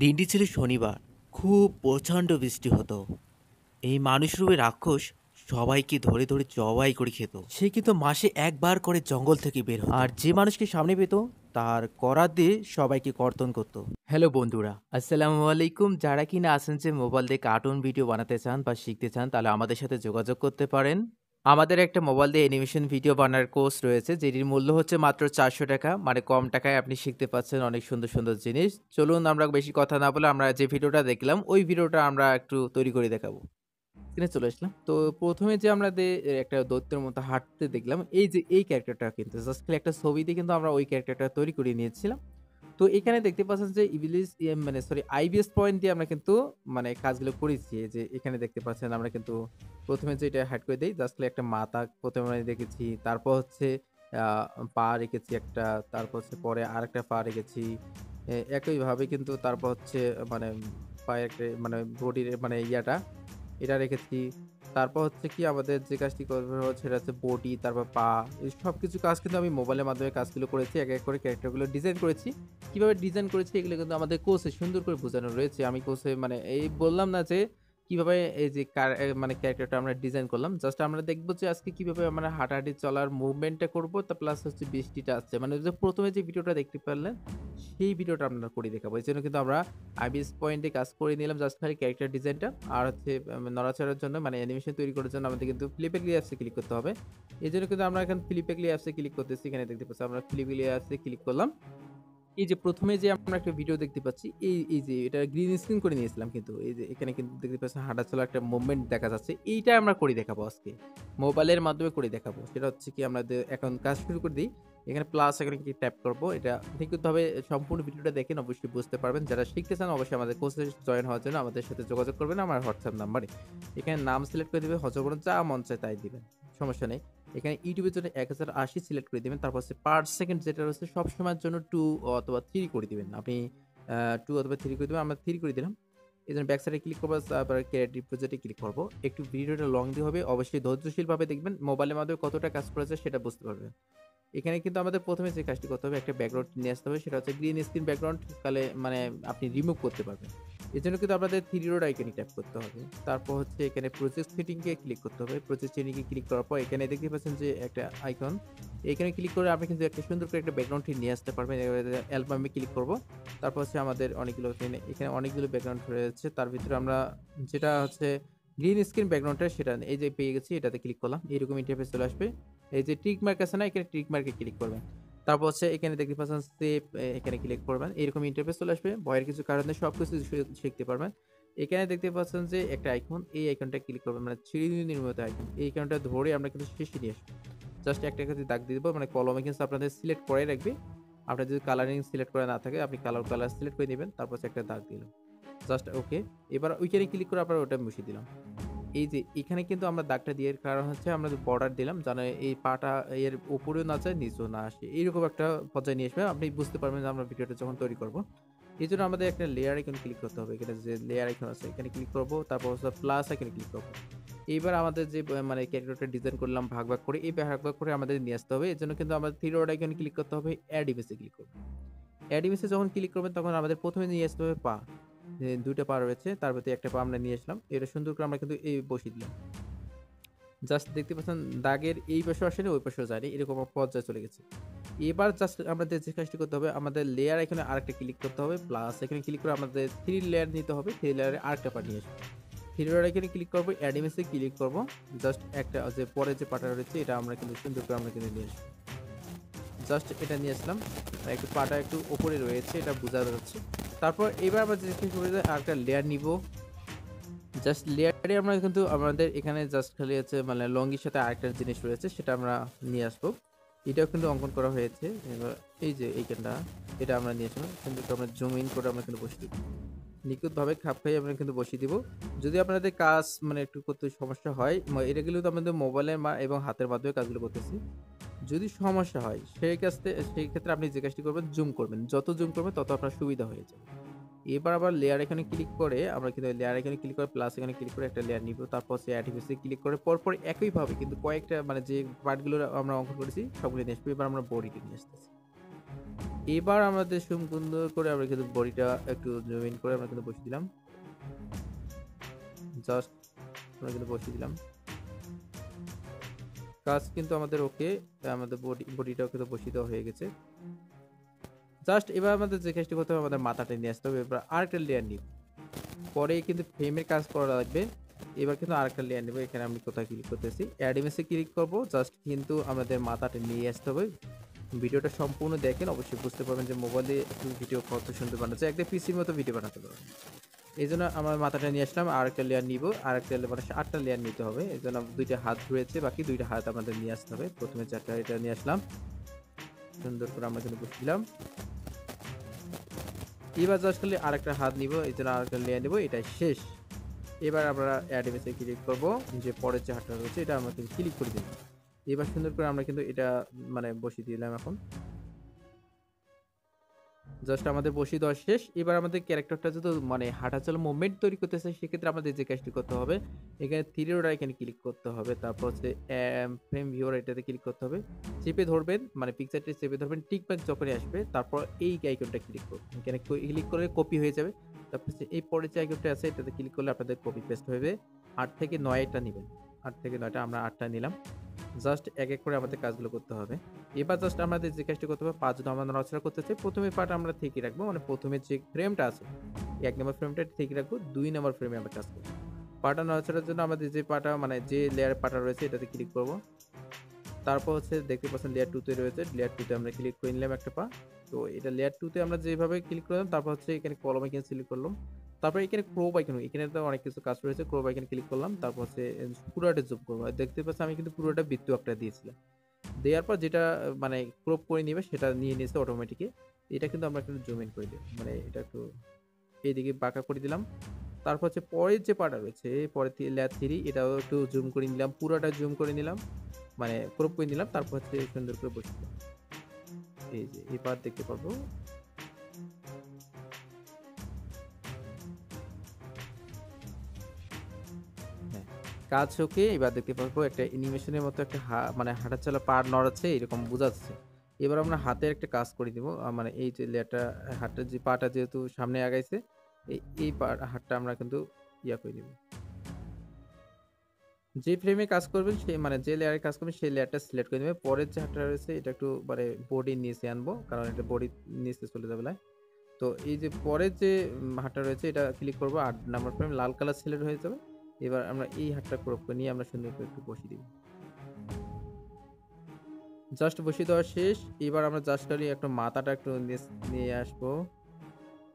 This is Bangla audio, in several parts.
দিনটি ছিল শনিবার। খুব প্রচণ্ড বৃষ্টি হতো। এই মানুষরূপী রাক্ষস সবাইকে ধরে ধরে জবাই করে খেত। সে কিন্তু মাসে একবার করে জঙ্গল থেকে বের হতো, আর যে মানুষকে সামনে পেত তার করাত দিয়ে সবাইকে কর্তন করত। হ্যালো বন্ধুরা, আসসালামু আলাইকুম। যারা কিনা আছেন যে মোবাইল দিয়ে কার্টুন ভিডিও বানাতে চান বা শিখতে চান, তাহলে আমাদের সাথে যোগাযোগ করতে পারেন। আমাদের একটা মোবাইল দিয়ে অ্যানিমেশন ভিডিও বানানোর কোর্স রয়েছে, যেটির মূল্য হচ্ছে মাত্র ৪০০ টাকা। মানে কম টাকায় আপনি শিখতে পাচ্ছেন অনেক সুন্দর সুন্দর জিনিস। চলুন আমরা বেশি কথা না বলে আমরা যে ভিডিওটা দেখলাম ওই ভিডিওটা আমরা একটু তৈরি করে দেখাবো। স্ক্রিনে চলে আসলাম। তো ১ম এ যে আমরা একটা দৈত্যের মতো হাঁটতে দেখলাম, এই যে এই ক্যারেক্টারটা কিন্তু জাস্ট খালি একটা ছবি দিয়ে কিন্তু আমরা ওই ক্যারেক্টারটা তৈরি করে নিয়েছিলাম। তো এখানে দেখতে পাচ্ছেন যে ইভিলিস মানে সরি আইবিএস পয়েন্ট দিয়ে আমরা কিন্তু মানে কাজগুলো করেছি। এই যে এখানে দেখতে পাচ্ছেন আমরা কিন্তু ১ম এ যে এটা হাইড করে দেই, জাস্ট খালি একটা মাথা ১ম এ রেখেছি। তারপর হচ্ছে আ পা রেখেছি একটা, তারপর হচ্ছে পরে আরেকটা পা রেখেছি। একইভাবে কিন্তু তারপর হচ্ছে মানে পায়ের একটা মানে বডির মানে এটা রেখেছি। তারপর হচ্ছে কি আমাদের যে কাজটি করতে হবে সেটা হচ্ছে বডি, তারপর পা, এই সবকিছু কাজ কিন্তু আমি মোবাইলের মাধ্যমে কাজগুলো করেছি। এক, এক করে ক্যারেক্টারগুলো ডিজাইন করেছি। কিভাবে ডিজাইন করেছি এগুলো কিন্তু আমাদের কোর্সে সুন্দর করে বোঝানো রয়েছে। আমি কোর্সে মানে এই বললাম না যে কিভাবে এই যে মানে ক্যারেক্টারটা আমরা ডিজাইন করলাম। জাস্ট আমরা দেখব যে আজকে কিভাবে আমরা হাঁটাহাঁটি চলার মুভমেন্টটা করব। প্লাস হচ্ছে বৃষ্টিটা আসছে। মানে যে ১ম এ যে ভিডিওটা দেখতে পারলেন সেই ভিডিওটা আমরা করে দেখাবো। এজন্য কিন্তু আমরা আইবিএস পয়েন্টে কাজ করে নিলাম, জাস্ট খালি ক্যারেক্টার ডিজাইনটা। আর হচ্ছে নড়াচড়ার জন্য মানে অ্যানিমেশন তৈরি করার জন্য আমাদের কিন্তু ফ্লিপারলি অ্যাপসে ক্লিক করতে হবে। এজন্য কিন্তু আমরা এখন ফ্লিপারলি অ্যাপসে ক্লিক করতেছি। এখানে দেখতে পাচ্ছি আমরা ফ্লিপারলি অ্যাপসে ক্লিক করলাম। এই যে ১ম এ যে আমরা একটা ভিডিও দেখতে পাচ্ছি, এই যে এটা গ্রিন স্ক্রিন করে নিয়েছিলাম কিন্তু। এই যে এখানে কিন্তু দেখতে পাচ্ছেন হাঁটাচলার একটা মুভমেন্ট দেখা যাচ্ছে। এইটা আমরা করে দেখাবো আজকে। মোবাইলের মাধ্যমে করে দেখাবো। সেটা হচ্ছে কি আমাদের এখন কাজ শুরু করে দেই। এখানে প্লাস এখানে কি ট্যাপ করব। এটা নিখুঁতভাবে সম্পূর্ণ ভিডিওটা দেখেন অবশ্যই বুঝতে পারবেন। যারা শিখতে চান অবশ্যই আমাদের কোর্সে জয়েন হওয়ার জন্য আমাদের সাথে যোগাযোগ করবেন আমার WhatsApp নাম্বারে। এখানে নাম সিলেক্ট করে দিবেন, হযবরল যা মন চায় তাই দিবেন। সমস্যা নেই। এখানে YouTube এর জন্য ১০৮০ সিলেক্ট করে দিবেন। তারপর হচ্ছে পার সেকেন্ড যেটা রয়েছে সবসময়ের জন্য 2 অথবা 3 করে দিবেন। আপনি 2 অথবা 3 করে দিবেন। আমরা 3 করে দিলাম। এজন্য ব্যাক সাইডে ক্লিক করব, তারপরে ক্রিয়েটিভ প্রজেক্টে ক্লিক করব। একটু ভিডিওটা লং দিয়ে হবে। অবশ্যই ধৈর্যশীলভাবে দেখবেন। মোবাইলের মাধ্যমে কতটা কাজ করেছে সেটা বুঝতে পারবেন। এখানে কিন্তু আমাদের ১ম এ যে কাজটি করতে হবে, একটা ব্যাকগ্রাউন্ড নিয়ে আসতে হবে। সেটা হচ্ছে গ্রিন স্ক্রিন ব্যাকগ্রাউন্ড, তাহলে মানে আপনি রিমুভ করতে পারবেন। এজন্য কিন্তু আপনাদের 3 ডট আইকনে ট্যাপ করতে হবে। তারপর হচ্ছে এখানে প্রজেক্ট সেটিং এ ক্লিক করতে হবে। প্রজেক্ট সেটিং এ ক্লিক করার পর এখানে দেখতে পাচ্ছেন যে একটা আইকন। এখানে ক্লিক করে আপনি কিন্তু একটা সুন্দর করে একটা ব্যাকগ্রাউন্ড নিয়ে আসতে পারবেন। এবারে অ্যালবামে ক্লিক করব। তারপর হচ্ছে আমাদের অনেকগুলো এখানে অনেকগুলো ব্যাকগ্রাউন্ড রয়েছে। তার ভিতরে আমরা যেটা হচ্ছে গ্রিন স্ক্রিন ব্যাকগ্রাউন্ডটা সেটা এই যে পেয়ে গেছি, এটাতে ক্লিক করলাম। এরকম ইন্টারফেস চলে আসবে। এই যে টিক মার্ক আছে না? এখানে টিক মার্কে ক্লিক করবেন। তারপর হচ্ছে এখানে দেখতে পাচ্ছেন সেভ, এখানে ক্লিক করবেন। এরকম ইন্টারফেস চলে আসবে। ভয়ের কিছু কারণ নেই, সবকিছু শিখতে পারবেন। এখানে দেখতে পাচ্ছেন যে একটা আইকন, এই আইকনটা ক্লিক করবেন, মানে 3D নির্মিত আইকন। এই আইকনটা ধরে আমরা কিন্তু শেষে নিয়ে আসবো। জাস্ট একটা করে দাগ দিয়ে দিব, মানে কলমে কিন্তু আপনাদের সিলেক্ট করাই রাখবে। আপনার যদি কালারিং সিলেক্ট করা না থাকে আপনি কালার সিলেক্ট করে নিবেন। তারপর হচ্ছে একটা দাগ দিলাম। Just okay. এবার ওইখানে ক্লিক করে আপনারা ওটা মুছে দিলাম। এই যে এখানে কিন্তু আমরা দাগটা দিয়ে এর কারণ হচ্ছে আমরা যে বর্ডার দিলাম যেন এই পাটা এর উপরেও না যায় নিচেও না আসে। এইরকম একটা পর্যায়ে নিয়ে আসবে। আপনি বুঝতে পারবেন যে আমরা ভিডিওটা যখন তৈরি করব। এজন্য আমাদের একটা লেয়ার আইকন ক্লিক করতে হবে। এখানে যে লেয়ার আইকন আছে এখানে ক্লিক করব। তারপর হচ্ছে প্লাস আইকনে ক্লিক করব। এইবার আমাদের যে মানে ক্যারেক্টারটা ডিজাইন করলাম ভাগ, ভাগ করে এই ভাগ, ভাগ করে আমাদের নিয়ে আসতে হবে। এজন্য কিন্তু আমাদের 3 ডট আইকনে ক্লিক করতে হবে, এড ইমেজে ক্লিক করব। এড ইমেজে যখন ক্লিক করবেন তখন আমাদের ১ম এ নিয়ে আসতে হবে পা। যে ২ টা পা রয়েছে তার ভেতরে একটা পা আমরা নিয়ে আসলাম। এটা সুন্দর করে আমরা কিন্তু এই বসিয়ে দিলাম। জাস্ট দেখতে পাচ্ছেন দাগের এই পাশেও আসেনি, ওই পাশেও যায়নি। এরকম পর্যায়ে চলে গেছে। এবার জাস্ট আমাদের যে কাজটি করতে হবে, আমাদের লেয়ার এখানে আরেকটা ক্লিক করতে হবে। প্লাস এখানে ক্লিক করে আমাদের 3 লেয়ার নিতে হবে। 3 লেয়ারে আরেকটা পার্ট নিয়ে আসবো। 3 লেয়ার এখানে ক্লিক করব, অ্যাড ইমেজ এ ক্লিক করব। জাস্ট একটা যে পরে যে পার্টটা রয়েছে এটা আমরা কিন্তু সুন্দর করে আমরা কিন্তু নিয়ে আসবো। জাস্ট এটা নিয়ে আসলাম। একটু পাটা একটু উপরে রয়েছে এটা বোঝা যাচ্ছে। তারপর এবার আমরা যে কাজটি করব আরেকটা লেয়ার নিব। জাস্ট লেয়ারে আমরা কিন্তু আমাদের এখানে জাস্ট খালি হচ্ছে মানে লংগির সাথে আরেকটা জিনিস রয়েছে সেটা আমরা নিয়ে আসবো। এটাও কিন্তু অঙ্কন করা হয়েছে। এবার এই যে এইখানটা এটা আমরা নিয়ে আসলাম। কিন্তু আমরা জুম ইন করে আমরা কিন্তু বসিয়ে দিব। নিখুঁতভাবে খাপ খাইয়ে আমরা কিন্তু বসিয়ে দিব। যদি আপনাদের কাজ মানে একটু করতে সমস্যা হয়, এটা কিন্তু আমাদের মোবাইলের এবং হাতের মাধ্যমে কাজগুলো করতেছি। যদি সমস্যা হয় সেই ক্ষেত্রে আপনি যে কাজটি করবেন জুম করবেন। যত জুম করবেন তত আপনার সুবিধা হয়ে যাবে। এবার আবার লেয়ার এখানে ক্লিক করে আমরা কিন্তু লেয়ার এখানে ক্লিক করে প্লাস এখানে ক্লিক করে একটা লেয়ার নিব। তারপর হচ্ছে অ্যাড ইমেজে ক্লিক করে পরপর একইভাবে কিন্তু কয়েকটা মানে যে পার্টগুলো আমরা অঙ্কন করেছি সবগুলো নিয়ে আসবো। এবার আমরা বডিতে নিয়ে আসতেছি। এবার আমাদের সুন্দর করে আমরা কিন্তু বডিটা একটু জুম ইন করে আমরা কিন্তু বসিয়ে দিলাম। জাস্ট আমরা কিন্তু বসিয়ে দিলাম। কাজ কিন্তু আমাদের ওকে, আমাদের বডিটাও কিন্তু বসিয়ে দেওয়া হয়ে গেছে। জাস্ট এবার আমাদের যে কাজটি করতে হবে, আমাদের মাথাটা নিয়ে আসতে হবে। এবার আরেকটা লেয়ার নিব, পরে কিন্তু ফ্রেমের কাজ করা লাগবে। এবার কিন্তু আরেকটা লেয়ার নেব। এখানে আমি কোথায় ক্লিক করতেছি, অ্যাড ইমেজে ক্লিক করব। জাস্ট কিন্তু আমাদের মাথাটা নিয়ে আসতে হবে। ভিডিওটা সম্পূর্ণ দেখেন, অবশ্যই বুঝতে পারবেন যে মোবাইলে ভিডিও কত সুন্দর বানাচ্ছে, একটা পিসির মতো ভিডিও বানাতে পারবেন। এই জন্য আমার মাথাটা নিয়ে আসলাম, আরেকটা লেয়ার নিব, আরেকটা লেয়ার মানে 8টা লেয়ার নিতে হবে। এই জন্য দুইটা হাত রয়েছে, বাকি দুইটা হাত আমাদের নিয়ে আসতে হবে। প্রথমে 4টা এটা নিয়ে আসলাম, সুন্দর করে আমরা কিন্তু বসে দিলাম। এবার জাস্ট খালি আরেকটা হাত নিব, এই জন্য আরেকটা লেয়ার নিব, এটাই শেষ। এবার আমরা অ্যাড ইমেজে ক্লিক করব, যে পরের যে হাতটা রয়েছে এটা আমরা কিন্তু ক্লিক করে দিলাম। এবার সুন্দর করে আমরা কিন্তু এটা মানে বসিয়ে দিলাম। এখন জাস্ট আমাদের বসিয়ে দেওয়া শেষ। এবার আমাদের ক্যারেক্টারটা যদি মানে হাঁটাচলা মুভমেন্ট তৈরি করতে চাই, সেক্ষেত্রে আমাদের যে কাজটি করতে হবে, এখানে থ্রি ডট আইকনে ক্লিক করতে হবে। তারপর হচ্ছে ফ্রেম ভিউয়ার, এটাতে ক্লিক করতে হবে। চেপে ধরবেন, মানে পিকচারটি চেপে ধরবেন, টিকমার্ক যখনই আসবে তারপর এই আইকনটা ক্লিক করবেন। এখানে ক্লিক করলে কপি হয়ে যাবে। তারপর হচ্ছে এই পরে যে আইকনটা আছে এটাতে ক্লিক করলে আপনাদের কপি পেস্ট হবে। 8 থেকে 9টা নেবেন, 8 থেকে 9টা, আমরা 8টা নিলাম। জাস্ট এক এক করে আমাদের কাজগুলো করতে হবে। এবার জাস্ট আমাদের যে কাজটি করতে হবে, পা যদি আমরা নড়াচড়া করতে চাই, প্রথমে পাটা আমরা থেকে রাখবো, মানে প্রথমে যে ফ্রেমটা আছে 1 নম্বর ফ্রেমটা থেকে রাখবো, 2 নম্বর ফ্রেমে আমরা কাজ করবো। পাটা নড়াচড়ার জন্য আমাদের যে পাটা মানে যে লেয়ার পাটা রয়েছে এটাতে ক্লিক করব। তারপর হচ্ছে দেখতে পাচ্ছেন লেয়ার 2 তে রয়েছে, লেয়ার 2 তে আমরা ক্লিক করে নিলাম একটা পা। তো এটা লেয়ার 2 তে আমরা যেভাবে ক্লিক করলাম, তারপর হচ্ছে এখানে কলম আইকন সিলেক্ট করলাম। তারপর এখানে ক্রপ আইকন, এখানে তো অনেক কিছু কাজ রয়েছে, ক্রপ আইকন ক্লিক করলাম। তারপর হচ্ছে পুরোটা জুম করব। দেখতে পাচ্ছেন আমি কিন্তু পুরোটা বৃত্ত আকারে দিয়েছিলাম। দেওয়ার পর যেটা মানে ক্রপ করে নিবে সেটা নিয়ে নিয়েছে অটোমেটিকই। এটা কিন্তু আমরা একটু জুম ইন করে দিই, মানে এটা একটু এইদিকে বাঁকা করে দিলাম। তারপর হচ্ছে পরের যে পার্টটা রয়েছে, পরের লেয়ার 3, এটাও একটু জুম করে নিলাম, পুরোটা জুম করে নিলাম, মানে ক্রপ করে নিলাম। তারপর হচ্ছে সুন্দর করে বসিয়ে দিলাম। এই যে এই পার্ট দেখতে পারবো। হ্যাঁ, কাজ ওকে। এবার দেখতে পারবো একটা অ্যানিমেশনের মতো একটা মানে হাঁটাচলা পা নড়াচ্ছে এরকম বোঝা যাচ্ছে। এবার আমরা হাতের একটা কাজ করে দিব। মানে এই যে লেয়ারটা, হাতের যে পাটা যেহেতু সামনে আগাইছে, এই হাতটা আমরা কিন্তু ইয়া করে দিব। যে ফ্রেমে কাজ করবেন সেই মানে যে লেয়ারে কাজ করবেন সেই লেয়ারটা সিলেক্ট করে নেবেন। পরের যে হাতটা রয়েছে এটা একটু মানে বডির নিচে আনবো, কারণ এটা বডির নিচে চলে যাবে না। তো এই যে পরের যে হাতটা রয়েছে এটা ক্লিক করবো, 8 নাম্বার ফ্রেম লাল কালার সিলেক্ট হয়ে যাবে। এবার আমরা এই হাতটা ক্রপ করে নিয়ে আমরা সুন্দর করে একটু বসিয়ে দিব। জাস্ট বসিয়ে দেওয়া শেষ। এবার আমরা জাস্ট খালি একটু মাথাটা একটু নিয়ে আসবো,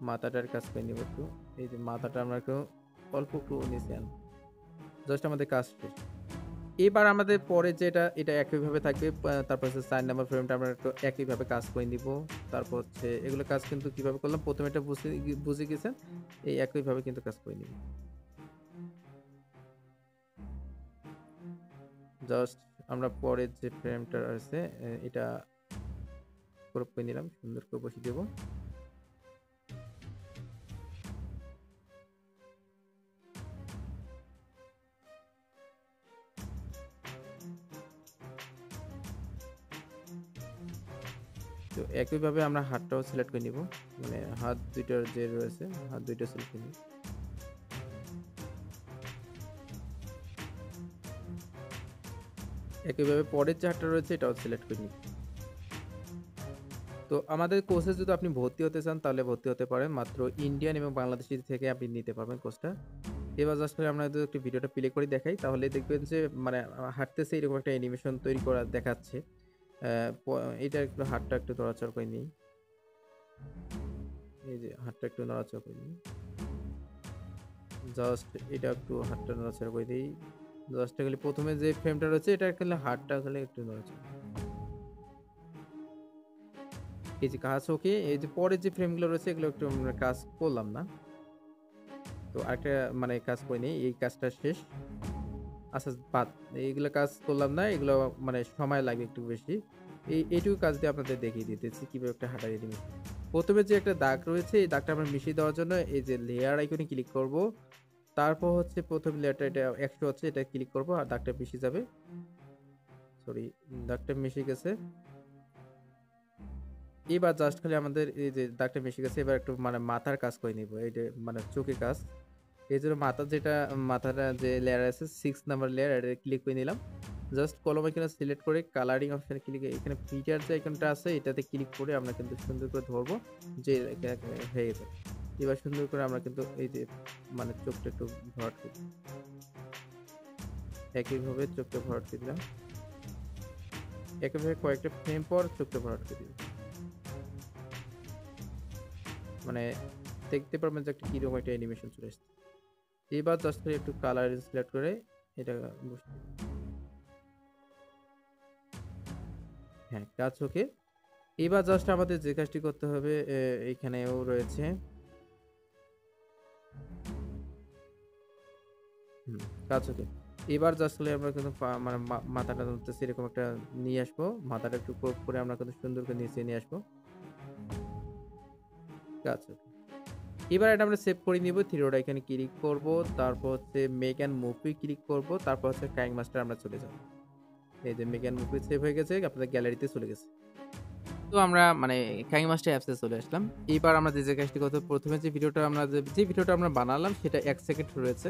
মাথাটার কাজ করে নিব একটু। এই যে মাথাটা আমরা একটু অল্প একটু নিচে আনবো। জাস্ট আমাদের কাজ শেষ। এবার আমাদের পরে যেটা এটা একইভাবে থাকবে। তারপর হচ্ছে 4 নাম্বার ফ্রেমটা আমরা একটু একইভাবে কাজ করে নিব। তারপর হচ্ছে এগুলো কাজ কিন্তু কিভাবে করলাম, প্রথমে এটা বুঝে গেছেন। এই একইভাবে কিন্তু কাজ করে নিব। জাস্ট আমরা পরের যে ফ্রেমটা আছে এটা ক্রপ করে নিলাম, সুন্দর করে বসিয়ে দেব। তো একইভাবে আমরা হাতটাও সিলেক্ট করে নিব, মানে হাত দুইটার যে রয়েছে হাত দুইটা সিলেক্ট করে নিব। একইভাবে পরের যে হাতটা রয়েছে এটাও সিলেক্ট করে নিব। তো আমাদের কোর্সে যদি আপনি ভর্তি হতে চান তাহলে ভর্তি হতে পারেন। মাত্র ইন্ডিয়ান এবং বাংলাদেশি থেকে আপনি নিতে পারবেন কোর্সটা। এবার জাস্ট করে আমরা যদি একটু ভিডিওটা প্লে করে দেখাই, তাহলে দেখবেন যে মানে হাঁটতেছে এরকম একটা অ্যানিমেশন তৈরি করা দেখাচ্ছে। এটা একটু হাতটা একটু নড়াচড়া করে নিই। এই যে হাতটা একটু নড়াচড়া করে নিই। জাস্ট এটা একটু হাতটা নড়াচড়া করে দিই। জাস্ট খালি প্রথমে যে ফ্রেমটা রয়েছে এটা খালি হাতটা খালি একটু নড়াচড়া। এই যে কাজ ওকে। এই যে পরের যে ফ্রেমগুলো রয়েছে এগুলো একটু আমরা কাজ করলাম না। তো আরেকটা মানে কাজ করে নিই, এই কাজটা শেষ। আচ্ছা বাদ, এইগুলো কাজ করলাম না, এগুলো মানে সময় লাগে একটু বেশি। এইটুকু কাজ দিয়ে আপনাদের দেখিয়ে দিতেছি কিভাবে একটা হাঁটা রেডি। প্রথমে যে একটা দাগ রয়েছে এই দাগটা আমরা মিশিয়ে দেওয়ার জন্য এই যে লেয়ার আইকনে ক্লিক করব। তারপর হচ্ছে প্রথম লেয়ারটা এটা 100 হচ্ছে, এটা ক্লিক করব আর দাগটা মিশে যাবে। সরি, দাগটা মিশে গেছে। এবার জাস্ট খালি আমাদের এই যে দাগটা মিশে গেছে, এবার একটু মানে মাথার কাজ করে নিব, এই যে মানে চোখের কাজ। এই জন্য মাথাটা যে লেয়ার আছে 6 নাম্বার লেয়ার, এটা ক্লিক করে নিলাম। জাস্ট কলম এখানে সিলেক্ট করে কালারিং অপশনে ক্লিক, এখানে ফিচার যে আইকনটা আছে এটাতে ক্লিক করে আমরা কিন্তু সুন্দর করে ধরবো, যে হয়ে গেছে। এবার সুন্দর করে আমরা কিন্তু এই যে মানে চোখটা একটু ভরাট করি, একইভাবে চোখটা ভরাট করে দিলাম, একইভাবে কয়েকটা ফ্রেম পর চোখটা ভরাট করে দিলাম। মানে দেখতে পারবেন যে একটা কিরকম একটা অ্যানিমেশন চলে এসেছে। এবার জাস্ট করে একটু কালার সিলেক্ট করে এটা বসিয়ে দিলাম। হ্যাঁ, কাজ ওকে। এবার জাস্ট আমাদের যে কাজটি করতে হবে, এখানেও রয়েছে হুম, কাজ ওকে। এবার জাস্ট হলে আমরা কিন্তু মানে মাথাটা ধরতেছি এরকম একটা নিয়ে আসবো, মাথাটা একটু ক্রপ করে আমরা কিন্তু সুন্দর করে নিচে নিয়ে আসবো। কাজ ওকে। এবার এটা আমরা সেভ করে নিব, থ্রি ডট এখানে ক্লিক করব, তারপর হচ্ছে মেক অ্যান্ড মুভি ক্লিক করব, তারপর হচ্ছে কাইং মাস্টার আমরা চলে যাব। এই যে মেক অ্যান্ড মুভি সেভ হয়ে গেছে, আপনাদের গ্যালারিতে চলে গেছে। তো আমরা মানে কাইং মাস্টার অ্যাপসে চলে আসলাম। এইবার আমরা যে কাজটি করতে হবে, প্রথমে যে ভিডিওটা আমরা বানালাম সেটা 1 সেকেন্ড রয়েছে।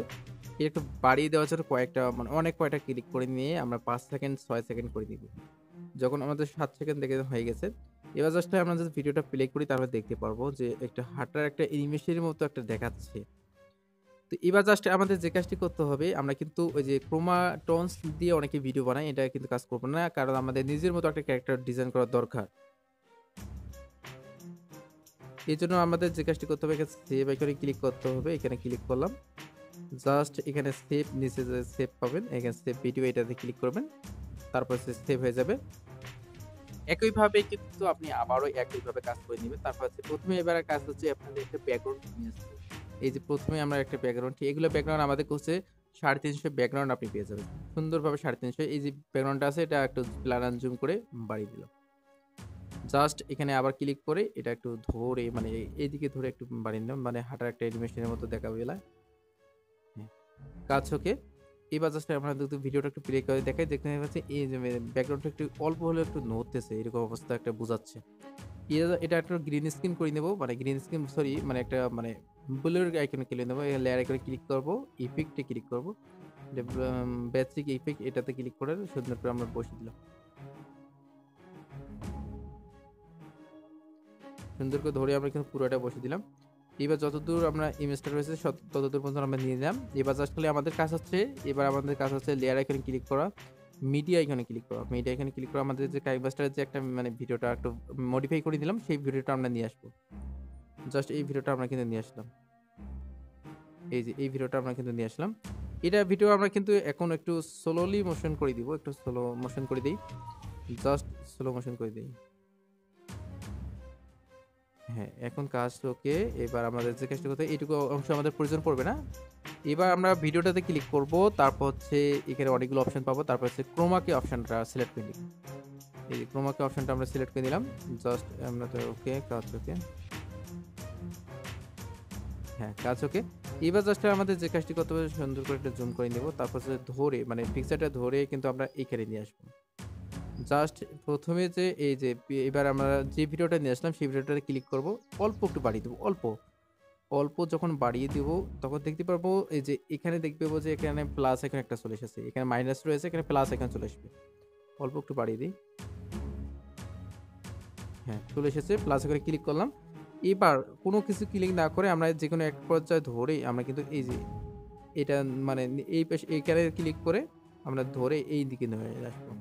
এর একটু বাড়িয়ে দেওয়ার জন্য কয়েকটা মানে অনেক কয়টা ক্লিক করে নিয়ে আমরা 5 সেকেন্ড 6 সেকেন্ড করে দিব। যখন আমাদের 7 সেকেন্ড দেখে হয়ে গেছে, এবার জাস্ট আমরা যদি ভিডিওটা প্লে করি তাহলে দেখতে পারবো যে একটা হাঁটার একটা অ্যানিমেশনের মতো একটা দেখাচ্ছে। তো এবার জাস্ট আমাদের যে কাজটি করতে হবে, আমরা কিন্তু ওই যে ক্রোমা টোনস দিয়ে অনেকে ভিডিও বানায়, এটা কিন্তু কাজ করব না, কারণ আমাদের নিজের মতো একটা ক্যারেক্টার ডিজাইন করা দরকার। এজন্য আমাদের যে কাজটি করতে হবে, এখানে সেভ আইকনে ক্লিক করতে হবে, এখানে ক্লিক করলাম। জাস্ট এখানে সেভ, নিচে যে সেভ পাবেন এখানে সেভ ভিডিও, এটাতে ক্লিক করবেন, তারপর সেভ হয়ে যাবে। একইভাবে কিন্তু আপনি আবারও একইভাবে কাজ করে নিবেন। তারপর হচ্ছে ১ম এ এবারের কাজ হচ্ছে আপনাদের একটা ব্যাকগ্রাউন্ড নিয়ে আসতে হবে। এই যে ১ম এ আমরা একটা ব্যাকগ্রাউন্ড, এগুলো ব্যাকগ্রাউন্ড আমাদের হচ্ছে ৩৫০ ব্যাকগ্রাউন্ড আপনি পেয়ে যাবেন। সুন্দরভাবে ৩৫০, এই যে ব্যাকগ্রাউন্ডটা আছে এটা একটু প্লান এন্ড জুম করে বাড়িয়ে দিলাম। জাস্ট এখানে আবার ক্লিক করে এটা একটু ধরে মানে এইদিকে ধরে একটু বাড়িয়ে নিলাম। মানে হাঁটার একটা অ্যানিমেশনের মতো দেখাবে এলা। হ্যাঁ, কাজ ওকে। এবার জাস্ট আমরা যদি ভিডিওটা একটু প্লে করে দেখাই, দেখতে পাচ্ছি এই যে ব্যাকগ্রাউন্ডটা একটু অল্প হলেও একটু নড়তেছে, এরকম অবস্থা একটা বোঝাচ্ছে। এটা একটা গ্রিন স্ক্রিন করে নেব, মানে গ্রিন স্ক্রিন সরি মানে একটা মানে ব্লুর আইকনে ক্লিক নেব, লেয়ার আইকনে ক্লিক করব, ইফেক্টে ক্লিক করব, বেসিক ইফেক্ট এটাতে ক্লিক করে সুন্দর করে আমরা বসিয়ে দিলাম। সুন্দর করে ধরে আমরা কিন্তু পুরোটা বসিয়ে দিলাম। এবার যতদূর আমরা ইমেজটা রয়েছে ততদূর পর্যন্ত আমরা নিয়ে নিলাম। এবার জাস্ট খালি আমাদের কাজ হচ্ছে লেয়ার আইকনে ক্লিক করা, মিডিয়া আইকনে ক্লিক করা। মিডিয়া আইকনে ক্লিক করা আমাদের যে কাইবাস্টারের যে একটা মানে ভিডিওটা একটু মডিফাই করে দিলাম, সেই ভিডিওটা আমরা নিয়ে আসবো। জাস্ট এই ভিডিওটা আমরা কিন্তু নিয়ে আসলাম। এই যে এই ভিডিওটা আমরা কিন্তু নিয়ে আসলাম। এটা ভিডিও আমরা কিন্তু এখন একটু স্লোলি মোশন করে দিব। একটু স্লো মোশন করে দেই। জাস্ট স্লো মোশন করে দেই। হ্যাঁ, এখন কাজ ওকে। এবার আমাদের যে কাজটা করতে এইটুকু অংশ আমাদের প্রয়োজন পড়বে না। এবার আমরা ভিডিওটাতে ক্লিক করব। তারপর হচ্ছে এখানে অনেকগুলো অপশন পাবো। তারপর হচ্ছে ক্রোমাকে অপশনটা সিলেক্ট করে নিব। এই যে ক্রোমাকে অপশনটা আমরা সিলেক্ট করে নিলাম। জাস্ট আমরা তো ওকে, কাজ ওকে। হ্যাঁ, কাজ ওকে। এবার জাস্ট আমাদের যে কাজটি করতে হবে, সুন্দর করে একটা জুম করে নিব। তারপর হচ্ছে ধরে মানে পিকচারটা ধরে কিন্তু আমরা এইখানে নিয়ে আসবো। জাস্ট ১ম এ যে এই যে এবার আমরা যে ভিডিওটা নিয়ে আসলাম সেই ভিডিওটাতে ক্লিক করব। অল্প একটু বাড়িয়ে দেব। অল্প যখন বাড়িয়ে দিব তখন দেখতে পারবো এই যে এখানে দেখতে পাবো যে এখানে প্লাস আইকন একটা চলে এসেছে। এখানে মাইনাস রয়েছে, এখানে প্লাস আইকন চলে আসবে। অল্প একটু বাড়িয়ে দিই। হ্যাঁ, চলে এসেছে। প্লাস আইকনে ক্লিক করলাম। এবার কোনো কিছু ক্লিক না করে আমরা যেকোনো এক পর্যায়ে ধরে আমরা কিন্তু এই যে এটা মানে এই পাশে এইখানে ক্লিক করে আমরা ধরে এই দিকে নিয়ে আসবো।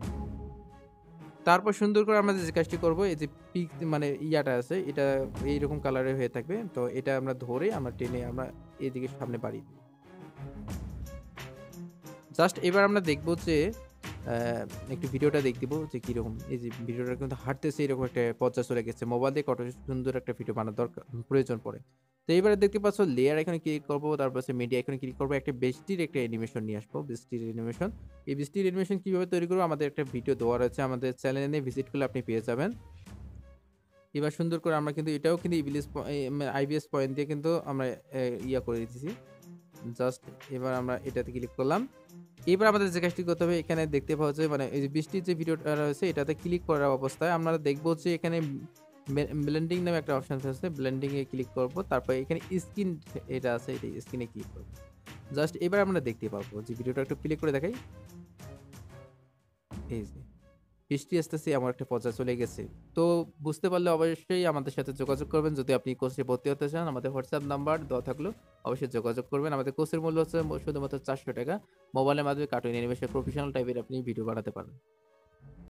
তারপর সুন্দর করে আমরা যে কাজটি করব, এই যে পিক মানে ইয়াটা আছে এটা এইরকম কালারের হয়ে থাকবে। তো এটা আমরা ধরে আমরা টেনে আমরা এদিকে সামনে বাড়িয়ে দিব। জাস্ট এবার আমরা দেখব যে একটু ভিডিওটা দেখব যে কিরকম, এই যে ভিডিওটা কিন্তু হাঁটতেছে এরকম একটা পর্যায়ে চলে গেছে। মোবাইল দিয়ে কত সুন্দর একটা ভিডিও বানানোর দরকার প্রয়োজন পড়ে। তো এবারে দেখতে পাচ্ছ লেয়ার এখানে ক্লিক করব, তারপর হচ্ছে মিডিয়া এখানে ক্লিক করব, একটা বৃষ্টির একটা অ্যানিমেশন নিয়ে আসবো, বৃষ্টির অ্যানিমেশন। এই বৃষ্টির অ্যানিমেশন কিভাবে তৈরি করব আমাদের একটা ভিডিও দেওয়া রয়েছে, আমাদের চ্যানেলে ভিজিট করলে আপনি পেয়ে যাবেন। এবার সুন্দর করে আমরা কিন্তু এটাও কিন্তু আইবিএস পয়েন্ট দিয়ে কিন্তু আমরা ইয়া করে দিতেছি। জাস্ট এবার আমরা এটাতে ক্লিক করলাম। এবার আমাদের যে কাজটি করতে হবে, এখানে দেখতে পাওয়া যায় মানে এই যে বৃষ্টির যে ভিডিওটা রয়েছে এটাতে ক্লিক করা অবস্থায় আমরা দেখব যে এখানে ব্লেন্ডিং নামে একটা অপশন আছে, ব্লেন্ডিং এ ক্লিক করব। তারপর এখানে স্ক্রিন এটা আছে, এটা স্ক্রিনে ক্লিক করব। জাস্ট এবার আমরা দেখতে পাবো যে ভিডিওটা একটু প্লে করে দেখাই। এই যে বৃষ্টি আসতেছে এমন একটা পর্যায়ে চলে গেছে। তো বুঝতে পারলে অবশ্যই আমাদের সাথে যোগাযোগ করবেন। যদি আপনি কোর্সে ভর্তি হতে চান, আমাদের হোয়াটসঅ্যাপ নাম্বার দেওয়া থাকলো। অবশ্যই যোগাযোগ করবেন। আমাদের কোর্সের মূল্য হচ্ছে শুধুমাত্র ৳400। মোবাইলের মাধ্যমে কার্টুন অ্যানিমেশন প্রফেশনাল টাইপের আপনি ভিডিও বানাতে পারবেন।